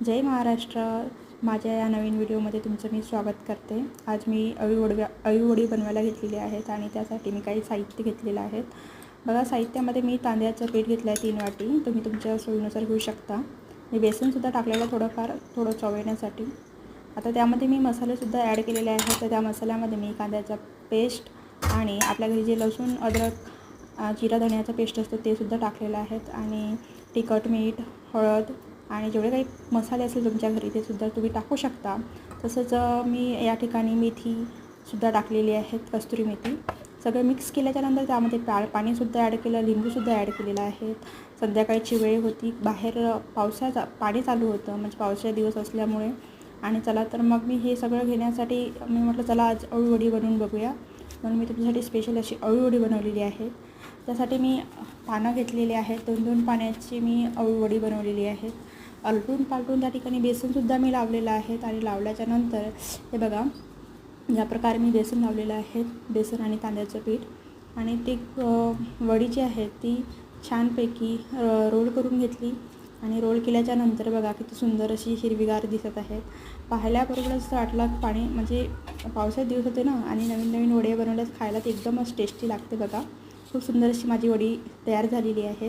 जय महाराष्ट्र। माझ्या या नवीन व्हिडिओमध्ये तुमचं मी स्वागत करते। आज मी अळीवडी बनवायला घेतलेली आहेत आणि त्यासाठी मी काही साहित्य घेतलेलं आहेत। बघा, साहित्यामध्ये मी तांदळाचं पीठ घेतलं आहे 3 वाटी, तुम्ही तुमच्या सोयीनुसार घेऊ शकता। मी बेसनसुद्धा टाकलेलं थोडं चव येण्यासाठी। आता त्यामध्ये मी मसालेसुद्धा ॲड केलेले आहेत। तर त्या मसाल्यामध्ये मी कांद्याचा पेस्ट आणि आपल्या घरी जे लसूण अद्रक जिरा धण्याचा पेस्ट असतो ते सुद्धा टाकलेलं आहेत आणि तिखट मीठ हळद आणि जेवढे काही मसाले असेल तुमच्या घरी ते सुद्धा तुम्ही टाकू शकता। तसंच मी या ठिकाणी मेथीसुद्धा टाकलेली आहेत, कस्तुरी मेथी। सगळं मिक्स केल्याच्यानंतर त्यामध्ये पाणीसुद्धा ॲड केलं, लिंबूसुद्धा ॲड केलेलं आहे। संध्याकाळची वेळ होती, बाहेर पाणी चालू होतं, म्हणजे पावसाचे दिवस असल्यामुळे। आणि चला तर मग मी हे सगळं घेण्यासाठी मी म्हटलं चला आज अळीवडी बनवून बघूया, म्हणून मी तुमच्यासाठी स्पेशल अशी अळीवडी बनवलेली आहे। त्यासाठी मी पानं घेतलेली आहेत, 2-2 पाण्याची मी अळीवडी बनवलेली आहे। आलटून पालटून त्या ठिकाणी बेसनसुद्धा मी लावलेलं आहे आणि लावल्याच्या नंतर हे बघा या प्रकारे मी बेसन लावलेलं आहे, बेसन आणि तांदळाचं पीठ। आणि ती वडी जी आहे ती छानपैकी रोल करून घेतली आणि रोल केल्याच्या नंतर बघा किती सुंदर अशी हिरवीगार दिसत आहेत। पाहिल्याबरोबरच वाटलं पाणी, म्हणजे पावसाचे दिवस होते ना आणि नवीन नवीन वड्या बनवल्यास खायला ते एकदमच टेस्टी लागते। बघा, खूप सुंदर अशी माझी वडी तयार झालेली आहे।